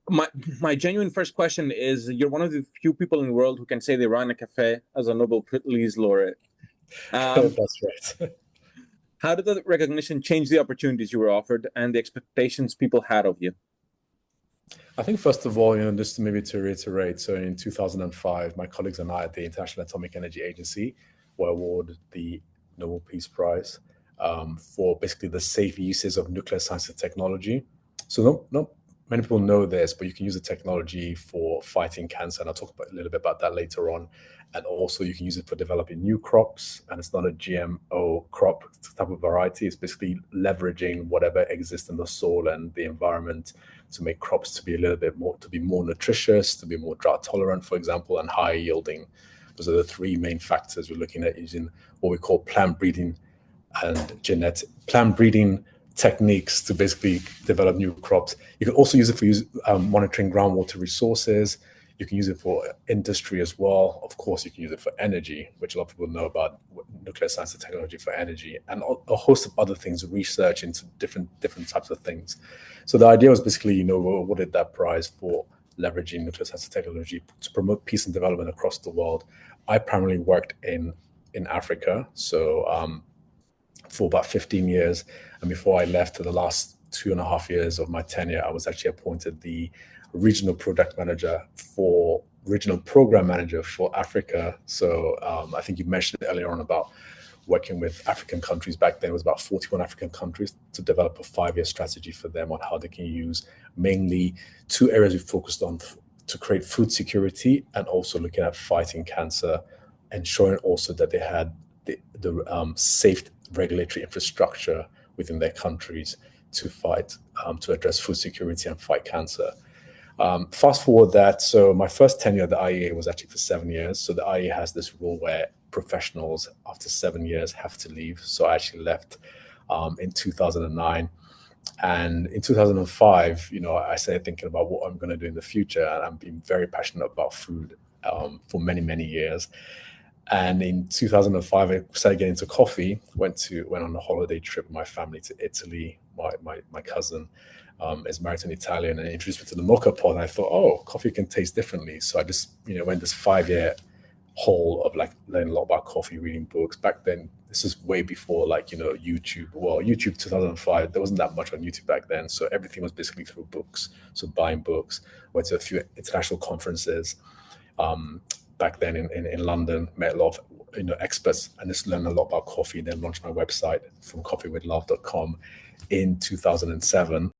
My my genuine first question is: you're one of the few people in the world who can say they ran a cafe as a Nobel Peace Laureate. Um, That's right. how did the recognition change the opportunities you were offered and the expectations people had of you? I think first of all, just maybe to reiterate, so in 2005, my colleagues and I at the International Atomic Energy Agency were awarded the Nobel Peace Prize for basically the safe uses of nuclear science and technology. So not many people know this, but you can use the technology for fighting cancer, and I'll talk a little bit about that later on. And also, you can use it for developing new crops, and it's not a GMO crop type of variety. It's basically leveraging whatever exists in the soil and the environment to make crops to be a little bit more, to be more nutritious, to be more drought tolerant, for example, and high yielding. Those are the three main factors we're looking at using what we call plant breeding and genetic plant breeding techniques to basically develop new crops. You can also use it for monitoring groundwater resources. You can use it for industry as well. Of course, you can use it for energy, which a lot of people know about nuclear science and technology for energy, and a host of other things, research into different types of things. So the idea was basically, we awarded that prize for leveraging nuclear science and technology to promote peace and development across the world. I primarily worked in Africa, so for about 15 years. And before I left, for the last 2.5 years of my tenure, I was actually appointed the regional program manager for Africa. So I think you mentioned earlier on about working with African countries. Back then, it was about 41 African countries to develop a 5-year strategy for them on how they can use mainly two areas we focused on to create food security and also looking at fighting cancer, ensuring also that they had the safe regulatory infrastructure within their countries to to address food security and fight cancer. Fast forward that, so my first tenure at the IEA was actually for 7 years. So the IEA has this rule where professionals after 7 years have to leave. So I actually left in 2009. And in 2005, I started thinking about what I'm going to do in the future. And I've been very passionate about food for many, many years. And in 2005, I started getting into coffee. Went on a holiday trip with my family to Italy. My cousin is married to an Italian and introduced me to the mocha pot. And I thought, oh, coffee can taste differently. So I just, went this 5-year hole of like learning a lot about coffee, reading books. Back then, this is way before YouTube. Well, YouTube 2005, there wasn't that much on YouTube back then. So everything was basically through books. So buying books, went to a few international conferences. Back then in London, met a lot of experts and just learned a lot about coffee. Then launched my website from coffeewithlove.com in 2007.